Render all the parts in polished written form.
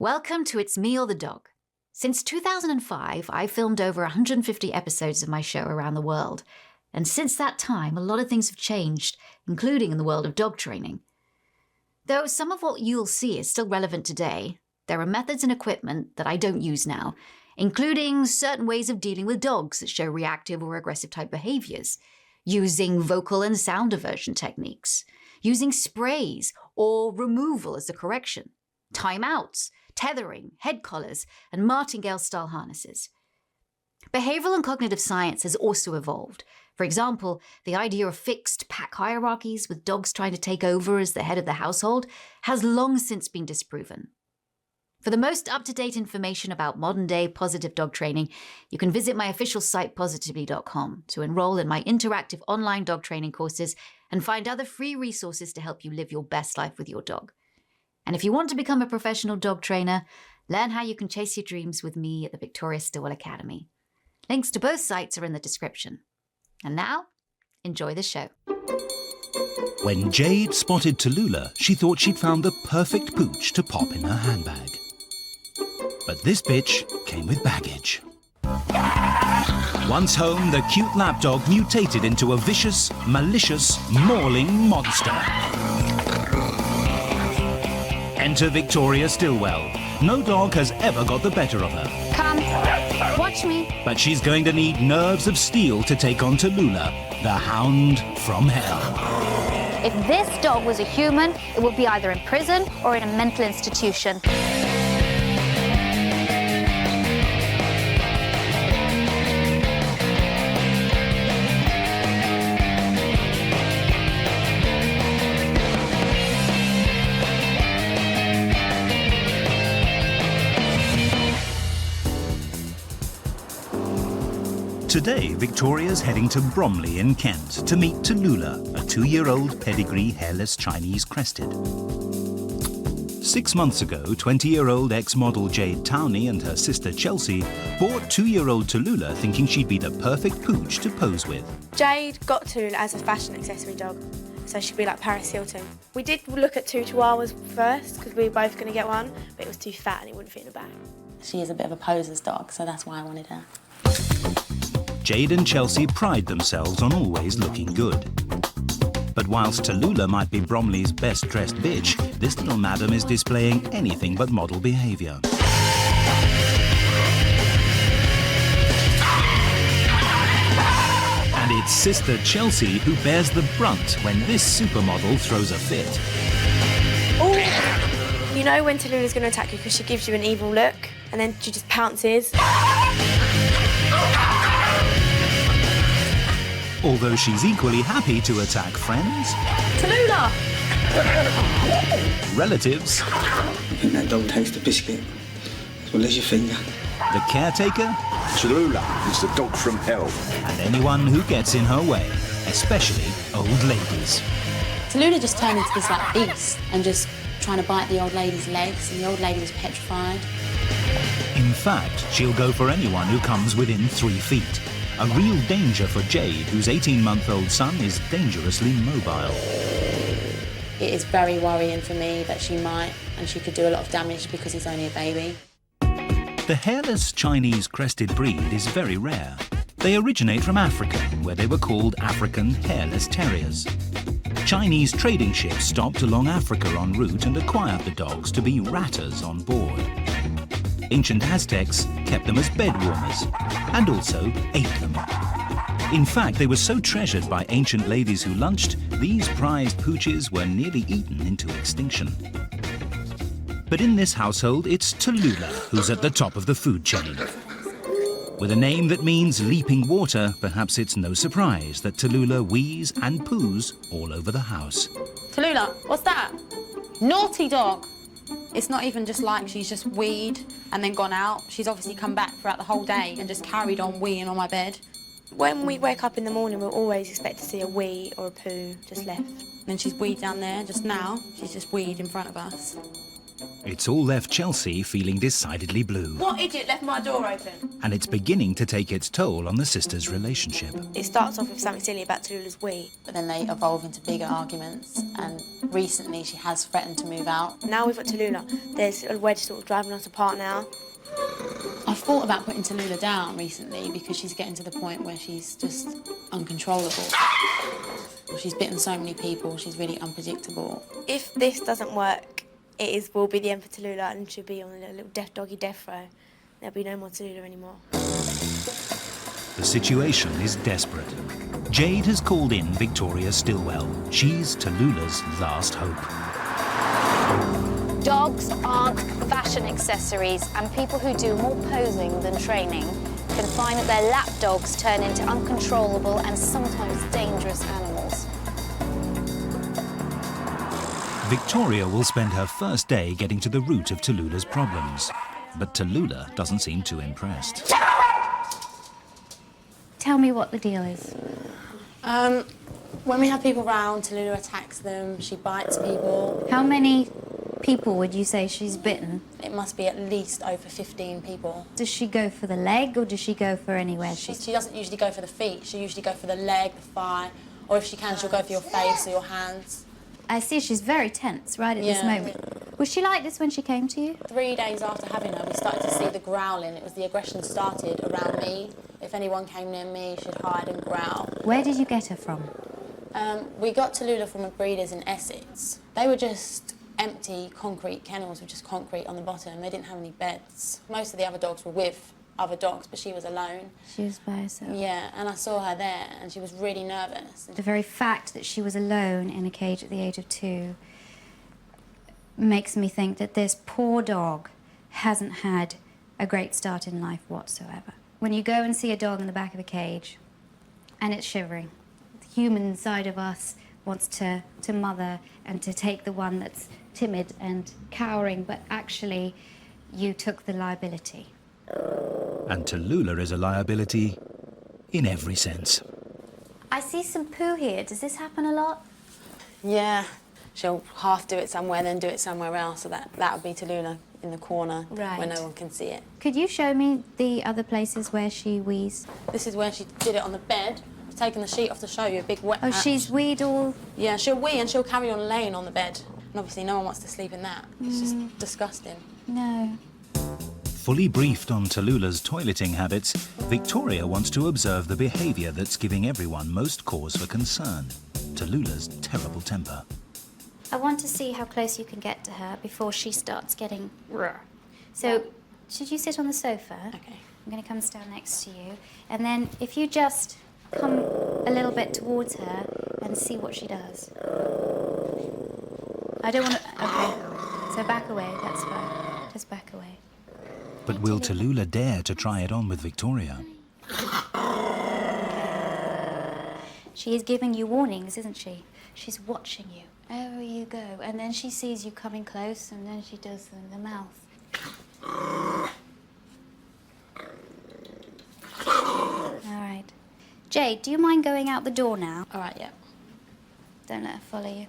Welcome to It's Me or the Dog. Since 2005, I've filmed over 150 episodes of my show around the world. And since that time, a lot of things have changed, including in the world of dog training. Though some of what you'll see is still relevant today, there are methods and equipment that I don't use now, including certain ways of dealing with dogs that show reactive or aggressive type behaviors, using vocal and sound diversion techniques, using sprays or removal as a correction, timeouts, tethering, head collars, and martingale-style harnesses. Behavioral and cognitive science has also evolved. For example, the idea of fixed pack hierarchies with dogs trying to take over as the head of the household has long since been disproven. For the most up-to-date information about modern-day positive dog training, you can visit my official site positively.com to enroll in my interactive online dog training courses and find other free resources to help you live your best life with your dog. And if you want to become a professional dog trainer, learn how you can chase your dreams with me at the Victoria Stilwell Academy. Links to both sites are in the description. And now, enjoy the show. When Jade spotted Tallulah, she thought she'd found the perfect pooch to pop in her handbag. But this bitch came with baggage. Once home, the cute lapdog mutated into a vicious, malicious, mauling monster. Enter Victoria Stilwell. No dog has ever got the better of her. Come, watch me. But she's going to need nerves of steel to take on Tallulah, the hound from hell. If this dog was a human, it would be either in prison or in a mental institution. Today, Victoria's heading to Bromley in Kent to meet Tallulah, a 2-year-old pedigree hairless Chinese crested. 6 months ago, 20-year-old ex-model Jade Towney and her sister Chelsea bought 2-year-old Tallulah thinking she'd be the perfect pooch to pose with. Jade got Tula as a fashion accessory dog, so she'd be like Paris Hilton. We did look at 2 Chihuahuas first because we were both going to get one, but it was too fat and it wouldn't fit in the bag. She is a bit of a poser's dog, so that's why I wanted her. Jade and Chelsea pride themselves on always looking good. But whilst Tallulah might be Bromley's best-dressed bitch, this little madam is displaying anything but model behaviour. And it's sister Chelsea who bears the brunt when this supermodel throws a fit. Oh, you know when Tallulah's going to attack you because she gives you an evil look and then she just pounces. Although she's equally happy to attack friends, Tallulah! relatives, I think that dog tastes a biscuit, as well as your finger. the caretaker, Tallulah is the dog from hell. and anyone who gets in her way, especially old ladies. Tallulah just turned into this like beast and just trying to bite the old lady's legs, and the old lady was petrified. In fact, she'll go for anyone who comes within 3 feet. A real danger for Jade, whose 18-month-old son is dangerously mobile. It is very worrying for me that she might, and she could do a lot of damage because he's only a baby. The hairless Chinese crested breed is very rare. They originate from Africa, where they were called African hairless terriers. Chinese trading ships stopped along Africa en route and acquired the dogs to be ratters on board. Ancient Aztecs kept them as bed warmers and also ate them. In fact, they were so treasured by ancient ladies who lunched, these prized pooches were nearly eaten into extinction. But in this household, it's Tallulah who's at the top of the food chain. With a name that means leaping water, perhaps it's no surprise that Tallulah wheezes and poos all over the house. Tallulah, what's that? Naughty dog! It's not even just like she's just weed and then gone out. She's obviously come back throughout the whole day and just carried on weeing on my bed. When we wake up in the morning, we'll always expect to see a wee or a poo just left. And then she's weed down there. Just now, she's just weed in front of us. It's all left Chelsea feeling decidedly blue. What idiot left my door open? And it's beginning to take its toll on the sisters' relationship. It starts off with something silly about Tallulah's wee. But then they evolve into bigger arguments, and recently she has threatened to move out. Now we've got Tallulah. There's a wedge sort of driving us apart now. I've thought about putting Tallulah down recently because she's getting to the point where she's just uncontrollable. She's bitten so many people, she's really unpredictable. If this doesn't work, will be the end for Tallulah, and she'll be on a little doggy death row. There'll be no more Tallulah anymore. The situation is desperate. Jade has called in Victoria Stilwell. She's Tallulah's last hope. Dogs aren't fashion accessories, and people who do more posing than training can find that their lap dogs turn into uncontrollable and sometimes dangerous animals. Victoria will spend her first day getting to the root of Tallulah's problems. But Tallulah doesn't seem too impressed. Tell me what the deal is. When we have people round, Tallulah attacks them, she bites people. How many people would you say she's bitten? It must be at least over 15 people. Does she go for the leg, or does she go for anywhere? She doesn't usually go for the feet, she'll usually go for the leg, the thigh, or if she can, she'll go for your face or your hands. I see she's very tense right at this moment. Was she like this when she came to you? 3 days after having her, we started to see the growling. It was the aggression started around me. If anyone came near me, she'd hide and growl. Where did you get her from? We got Tallulah from a breeder's in Essex. They were just empty concrete kennels with just concrete on the bottom. They didn't have any beds. Most of the other dogs were with other dogs, but she was alone. She was by herself? Yeah, and I saw her there, and she was really nervous. The very fact that she was alone in a cage at the age of 2 makes me think that this poor dog hasn't had a great start in life whatsoever. When you go and see a dog in the back of a cage, and it's shivering, the human side of us wants to mother and to take the one that's timid and cowering, but actually you took the liability. And Tallulah is a liability in every sense. I see some poo here. Does this happen a lot? Yeah, she'll half do it somewhere, then do it somewhere else, so that would be Tallulah in the corner where no one can see it. Could you show me the other places where she wheezes? This is where she did it on the bed. I've taken the sheet off to show you, a big wet patch. She's weed all... Yeah, she'll wee and she'll carry on laying on the bed. And obviously no one wants to sleep in that. It's just disgusting. No. Fully briefed on Tallulah's toileting habits, Victoria wants to observe the behaviour that's giving everyone most cause for concern. Tallulah's terrible temper. I want to see how close you can get to her before she starts getting... So, should you sit on the sofa? Okay. I'm going to come stand next to you. And then if you just come a little bit towards her and see what she does. I don't want to... Okay. So back away, that's fine. Just back away. But will Tallulah dare to try it on with Victoria? She is giving you warnings, isn't she? She's watching you. Over you go. And then she sees you coming close, and then she does in the mouth. All right. Jade, do you mind going out the door now? All right, yeah. Don't let her follow you.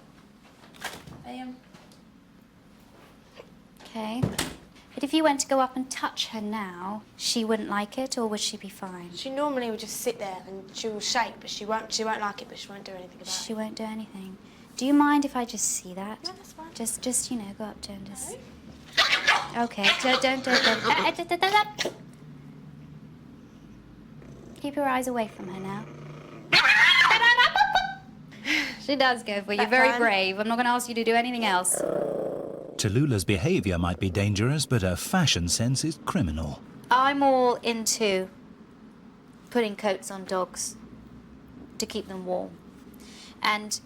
Okay. But if you went to go up and touch her now, she wouldn't like it, or would she be fine? She normally would just sit there and she will shake, but she won't like it, but she won't do anything about it. She won't do anything. Do you mind if I just see that? No, that's fine. Just you know, go up to her and just... No. Okay, don't. Keep your eyes away from her now. She does go for you. Very brave. I'm not going to ask you to do anything else. Tallulah's behaviour might be dangerous, but her fashion sense is criminal. I'm all into putting coats on dogs to keep them warm. And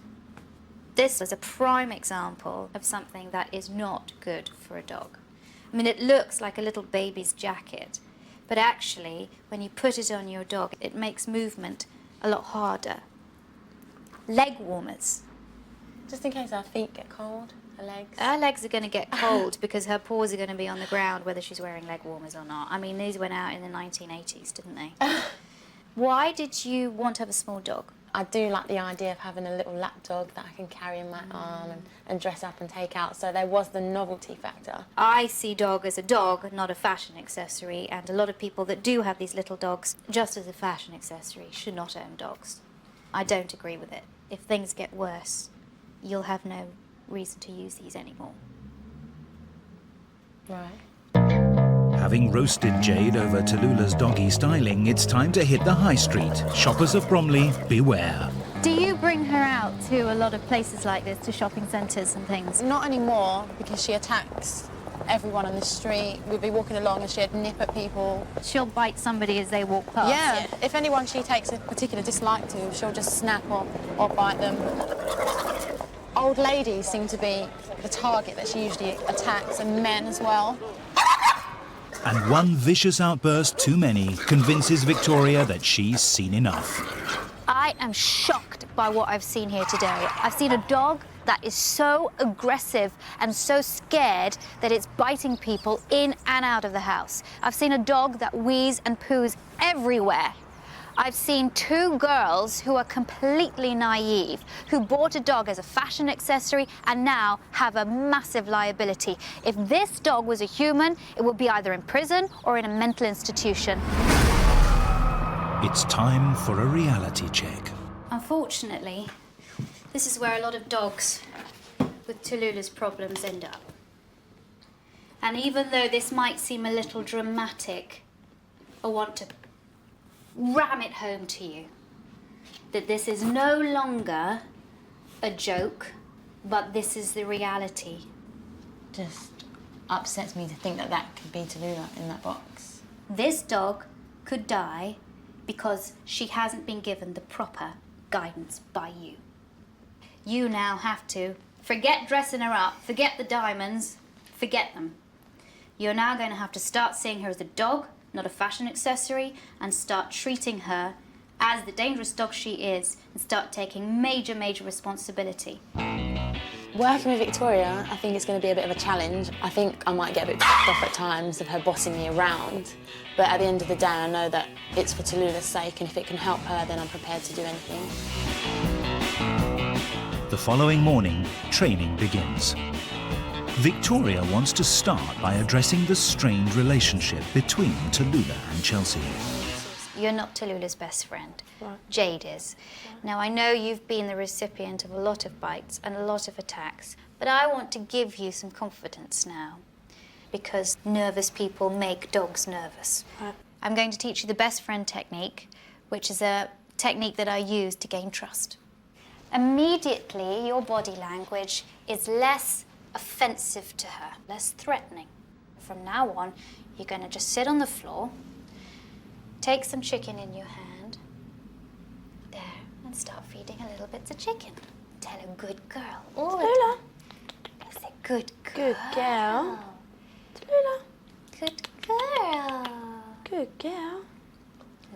this is a prime example of something that is not good for a dog. I mean, it looks like a little baby's jacket, but actually, when you put it on your dog, it makes movement a lot harder. Leg warmers. Just in case our feet get cold, her legs. Her legs are going to get cold because her paws are going to be on the ground whether she's wearing leg warmers or not. I mean, these went out in the 1980s, didn't they? Why did you want to have a small dog? I do like the idea of having a little lap dog that I can carry in my arm and dress up and take out, so there was the novelty factor. I see dog as a dog, not a fashion accessory, and a lot of people that do have these little dogs just as a fashion accessory should not own dogs. I don't agree with it. If things get worse, you'll have no reason to use these anymore. Right. Having roasted Jade over Tallulah's doggy styling, it's time to hit the high street. Shoppers of Bromley, beware. Do you bring her out to a lot of places like this, to shopping centres and things? Not anymore, because she attacks everyone on the street. We'd be walking along and she'd nip at people. She'll bite somebody as they walk past. Yeah, if anyone she takes a particular dislike to, she'll just snap or bite them. Old ladies seem to be the target that she usually attacks, and men as well. And one vicious outburst too many convinces Victoria that she's seen enough. I am shocked by what I've seen here today. I've seen a dog that is so aggressive and so scared that it's biting people in and out of the house. I've seen a dog that wheezes and poos everywhere. I've seen two girls who are completely naive, who bought a dog as a fashion accessory and now have a massive liability. If this dog was a human, it would be either in prison or in a mental institution. It's time for a reality check. Unfortunately, this is where a lot of dogs with Tallulah's problems end up. And even though this might seem a little dramatic, I want to ram it home to you that this is no longer a joke, but this is the reality. Just upsets me to think that that could be Tallulah in that box. This dog could die because she hasn't been given the proper guidance by you. You now have to forget dressing her up, forget the diamonds, forget them. You're now going to have to start seeing her as a dog, not a fashion accessory, and start treating her as the dangerous dog she is and start taking major, major responsibility. Working with Victoria, I think it's going to be a bit of a challenge. I think I might get a bit pissed off at times of her bossing me around, but at the end of the day, I know that it's for Tallulah's sake, and if it can help her, then I'm prepared to do anything. The following morning, training begins. Victoria wants to start by addressing the strained relationship between Tallulah and Chelsea. You're not Tallulah's best friend. Right. Jade is. Now, I know you've been the recipient of a lot of bites and a lot of attacks, but I want to give you some confidence now, because nervous people make dogs nervous. Right. I'm going to teach you the best friend technique, which is a technique that I use to gain trust. Immediately, your body language is less offensive to her, less threatening. From now on, you're going to just sit on the floor, take some chicken in your hand, there, and start feeding her little bits of chicken. Tell her good girl all the Tula. time. Say good girl. Good girl. Tula. Good girl. Good girl.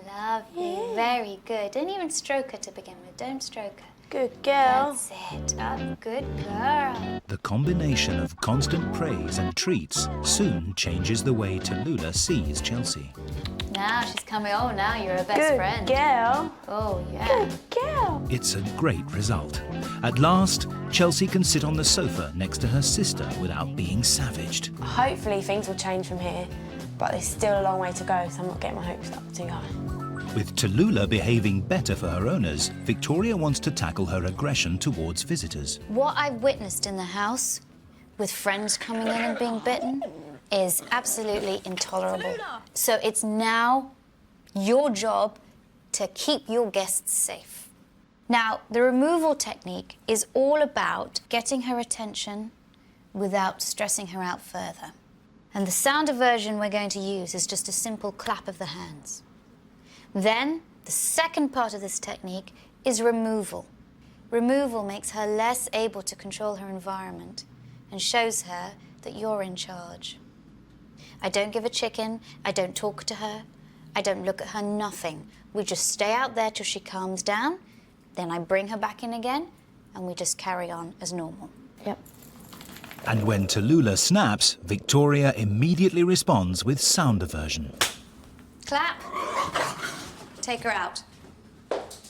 Lovely, Yeah. very good. Don't even stroke her to begin with, don't stroke her. Good girl. That's it, up, good girl. The combination of constant praise and treats soon changes the way Tallulah sees Chelsea. Now she's coming, oh, now you're a best Good friend. girl. Oh, yeah. Good girl. It's a great result. At last, Chelsea can sit on the sofa next to her sister without being savaged. Hopefully things will change from here, but there's still a long way to go, so I'm not getting my hopes up too high. With Tallulah behaving better for her owners, Victoria wants to tackle her aggression towards visitors. What I've witnessed in the house, with friends coming in and being bitten, is absolutely intolerable. So it's now your job to keep your guests safe. Now, the removal technique is all about getting her attention without stressing her out further. And the sound aversion we're going to use is just a simple clap of the hands. Then, the second part of this technique is removal. Removal makes her less able to control her environment and shows her that you're in charge. I don't give her chicken, I don't talk to her, I don't look at her, nothing. We just stay out there till she calms down, then I bring her back in again, and we just carry on as normal. Yep. And when Tallulah snaps, Victoria immediately responds with sound aversion. Clap. Take her out.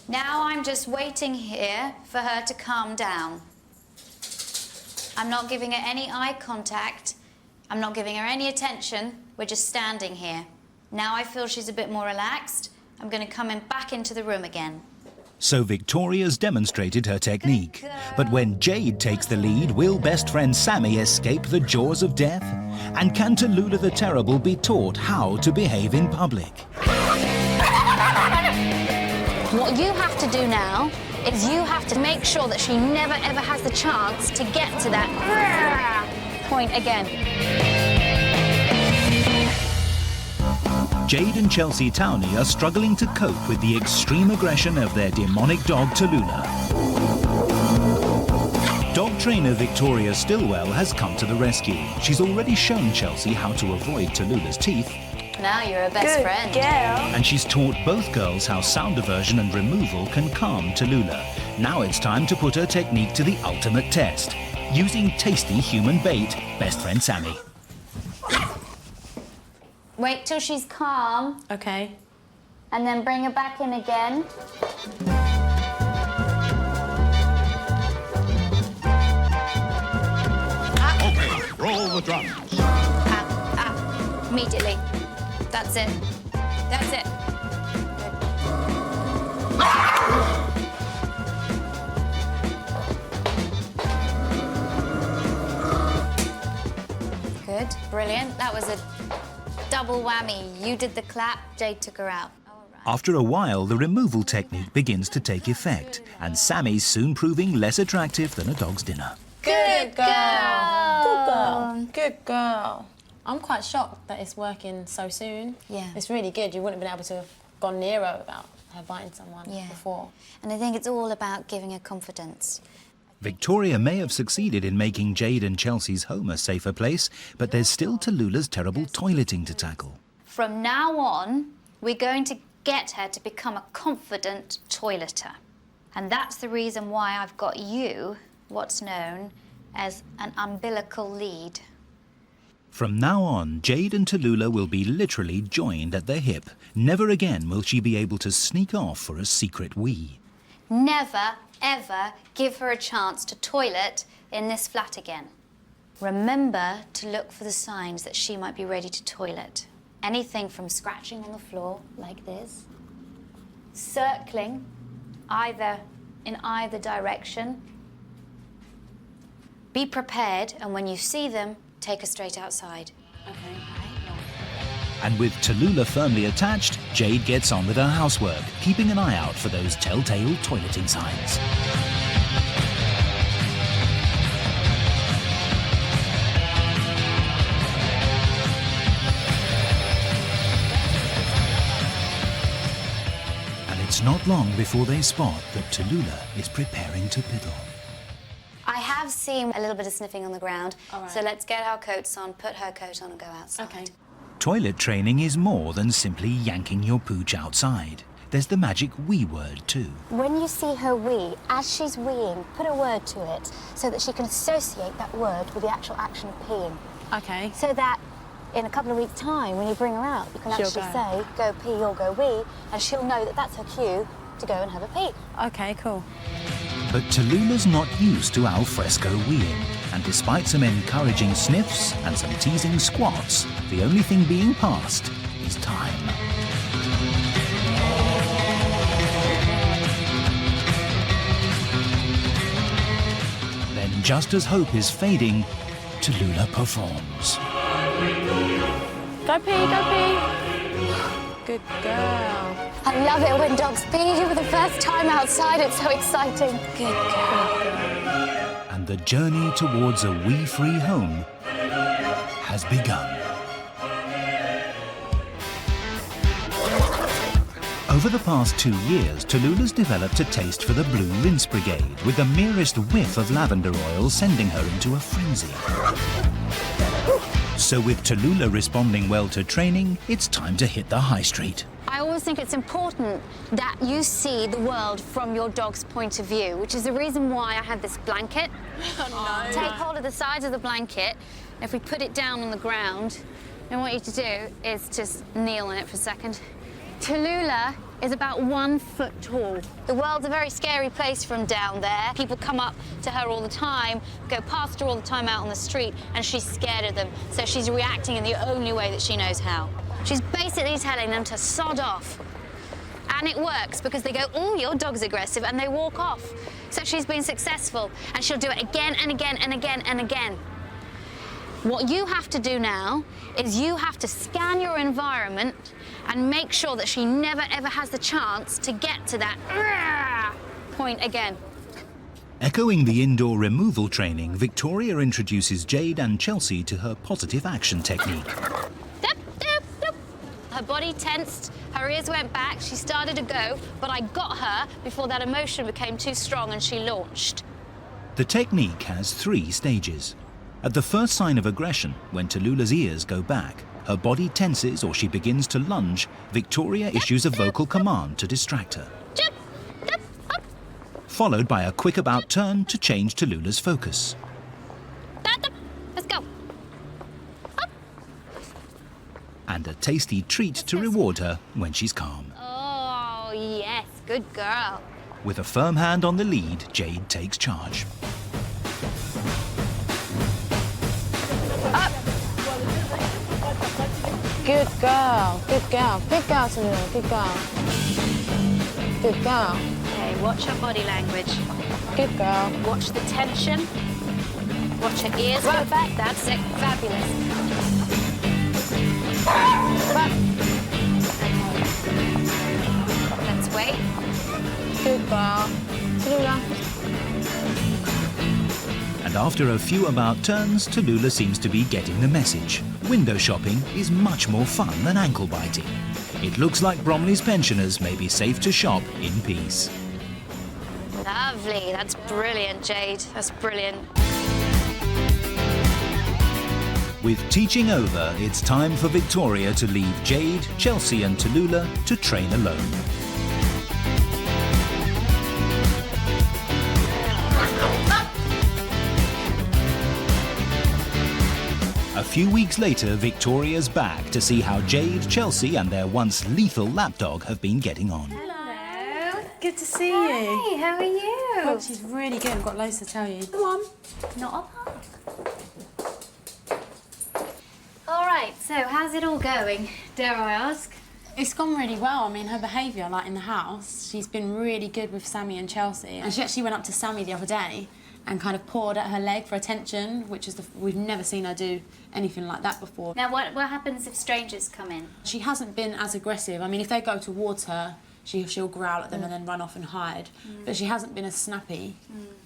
Now I'm just waiting here for her to calm down. I'm not giving her any eye contact. I'm not giving her any attention. We're just standing here. Now I feel she's a bit more relaxed. I'm going to come back into the room again. So Victoria's demonstrated her technique. But when Jade takes the lead, will best friend Sammy escape the jaws of death? And can Tallulah the Terrible be taught how to behave in public? What you have to do now is you have to make sure that she never ever has the chance to get to that point again. Jade and Chelsea Towney are struggling to cope with the extreme aggression of their demonic dog, Tallulah. Dog trainer Victoria Stilwell has come to the rescue. She's already shown Chelsea how to avoid Tallulah's teeth. Now you're a best friend. Girl. And she's taught both girls how sound diversion and removal can calm Tallulah. Now it's time to put her technique to the ultimate test. Using tasty human bait, best friend Sammy. Wait till she's calm, Okay. and then bring her back in again. Okay, roll the drums. Immediately. That's it. That's it. Good, brilliant. That was a double whammy. You did the clap, Jade took her out. All right. After a while, the removal technique begins to take effect, and Sammy's soon proving less attractive than a dog's dinner. Good girl. Good girl. Good girl. I'm quite shocked that it's working so soon. Yeah. It's really good. You wouldn't have been able to have gone near her without her biting someone Yeah. before. And I think it's all about giving her confidence. Victoria may have succeeded in making Jade and Chelsea's home a safer place, but there's still Tallulah's terrible toileting to tackle. From now on, we're going to get her to become a confident toileter. And that's the reason why I've got you what's known as an umbilical lead. From now on, Jade and Tallulah will be literally joined at the hip. Never again will she be able to sneak off for a secret wee. Never, ever give her a chance to toilet in this flat again. Remember to look for the signs that she might be ready to toilet. Anything from scratching on the floor, like this, circling in either direction. Be prepared, and when you see them, take her straight outside. Okay. And with Tallulah firmly attached, Jade gets on with her housework, keeping an eye out for those telltale toileting signs. And it's not long before they spot that Tallulah is preparing to piddle. I have seen a little bit of sniffing on the ground, All right. so let's get our coats on, put her coat on and go outside. Okay. Toilet training is more than simply yanking your pooch outside. There's the magic wee word too. When you see her wee, as she's weeing, put a word to it so that she can associate that word with the actual action of peeing. Okay. So that in a couple of weeks' time, when you bring her out, you can She'll actually go. say, go pee or go wee, and she'll know that that's her cue to go and have a pee. Okay, cool. But Tallulah's not used to al fresco weeing, and despite some encouraging sniffs and some teasing squats, the only thing being passed is time. Then, just as hope is fading, Tallulah performs. Go pee, go pee. Good girl. I love it when dogs pee for the first time outside. It's so exciting. Good girl. And the journey towards a wee-free home has begun. Over the past 2 years, Tallulah's developed a taste for the Blue Rinse Brigade, with the merest whiff of lavender oil sending her into a frenzy. So with Tallulah responding well to training, it's time to hit the high street. I always think it's important that you see the world from your dog's point of view, which is the reason why I have this blanket. Take hold of the sides of the blanket. If we put it down on the ground, then what I want you to do is just kneel on it for a second. Tallulah is about 1 foot tall. The world's a very scary place from down there. People come up to her all the time, go past her all the time out on the street, and she's scared of them. So she's reacting in the only way that she knows how. She's basically telling them to sod off. And it works because they go, oh, your dog's aggressive, and they walk off. So she's been successful, and she'll do it again and again and again and again. What you have to do now is you have to scan your environment and make sure that she never, ever has the chance to get to that point again. Echoing the indoor removal training, Victoria introduces Jade and Chelsea to her positive action technique. Her body tensed, her ears went back, she started to go, but I got her before that emotion became too strong and she launched. The technique has 3 stages. At the first sign of aggression, when Tallulah's ears go back, her body tenses or she begins to lunge, Victoria issues a vocal command to distract her. Followed by a quick about turn to change Tallulah's focus. Let's go. And a tasty treat to reward her when she's calm. Oh, yes, good girl. With a firm hand on the lead, Jade takes charge. Up. Good girl, good girl. Good girl, Tallulah, good girl. Good girl. Okay, watch her body language. Good girl. Watch the tension. Watch her ears go back. That's it. Fabulous. Back. Let's wait. Good girl. Tallulah. And after a few about turns, Tallulah seems to be getting the message. Window shopping is much more fun than ankle biting. It looks like Bromley's pensioners may be safe to shop in peace. Lovely. That's brilliant, Jade. That's brilliant. With teaching over, it's time for Victoria to leave Jade, Chelsea and Tallulah to train alone. A few weeks later, Victoria's back to see how Jade, Chelsea and their once lethal lapdog have been getting on. Hello. Good to see Hi, you. how are you? God, she's really good. I've got loads to tell you. Come on. Not a part. All right, so how's it all going, dare I ask? It's gone really well. I mean, her behaviour, like in the house, she's been really good with Sammy and Chelsea. And she actually went up to Sammy the other day and kind of pawed at her leg for attention, which is we've never seen her do anything like that before. Now, what happens if strangers come in? She hasn't been as aggressive. I mean, if they go towards her, she'll growl at them and then run off and hide. But she hasn't been as snappy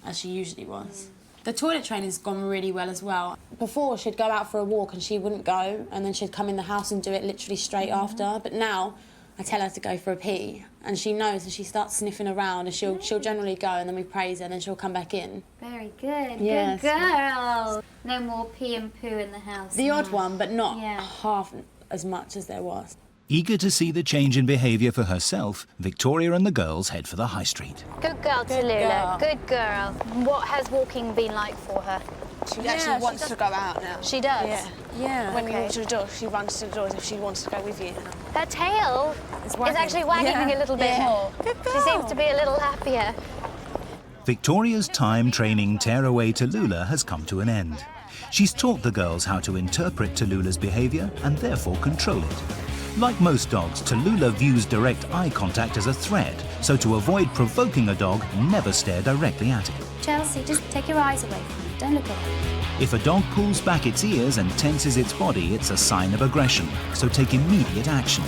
as she usually was. The toilet training's gone really well as well. Before, she'd go out for a walk and she wouldn't go, and then she'd come in the house and do it literally straight after. But now, I tell her to go for a pee, and she knows, and she starts sniffing around, and she'll generally go, and then we praise her, and then she'll come back in. Very good. Yes. Good girl. No more pee and poo in the house. The odd one, but not Yeah. half as much as there was. Eager to see the change in behaviour for herself, Victoria and the girls head for the high street. Good girl, Good Tallulah. girl. Good girl. What has walking been like for her? She actually wants to go out now. She does? Yeah. Yeah. When you walk to the door, she runs to the door as if she wants to go with you. Her tail is wagging. actually wagging a little bit more. She seems to be a little happier. Victoria's time training tearaway Tallulah has come to an end. She's taught the girls how to interpret Tallulah's behaviour and therefore control it. Like most dogs, Tallulah views direct eye contact as a threat, so to avoid provoking a dog, never stare directly at it. Chelsea, just take your eyes away from it. Don't look at it. If a dog pulls back its ears and tenses its body, it's a sign of aggression, so take immediate action.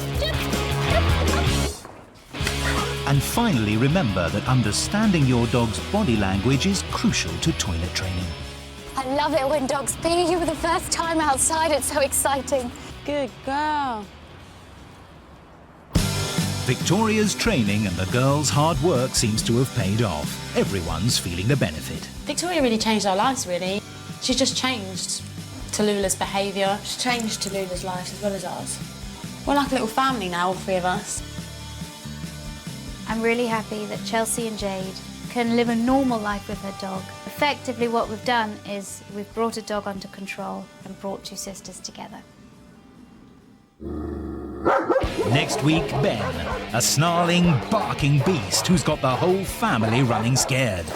And finally, remember that understanding your dog's body language is crucial to toilet training. I love it when dogs pee you for the first time outside. It's so exciting. Good girl. Victoria's training and the girls' hard work seems to have paid off. Everyone's feeling the benefit. Victoria really changed our lives, really. She's just changed Tallulah's behaviour. She's changed Tallulah's life as well as ours. We're like a little family now, all 3 of us. I'm really happy that Chelsea and Jade can live a normal life with her dog. Effectively, what we've done is we've brought a dog under control and brought 2 sisters together. Next week, Ben, a snarling, barking beast who's got the whole family running scared.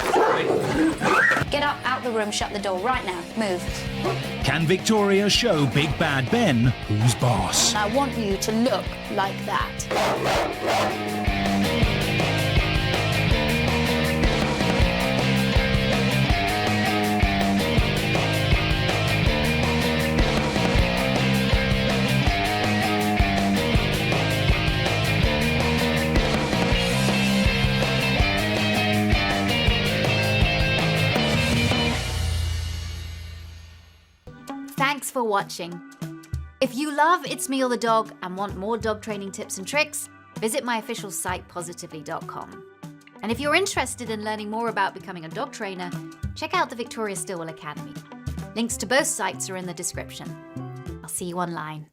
Get up, out the room, shut the door right now. Move. Can Victoria show Big Bad Ben who's boss? I want you to look like that. Thanks for watching. If you love It's Me or the Dog and want more dog training tips and tricks, visit my official site positively.com. And if you're interested in learning more about becoming a dog trainer, check out the Victoria Stilwell Academy. Links to both sites are in the description. I'll see you online.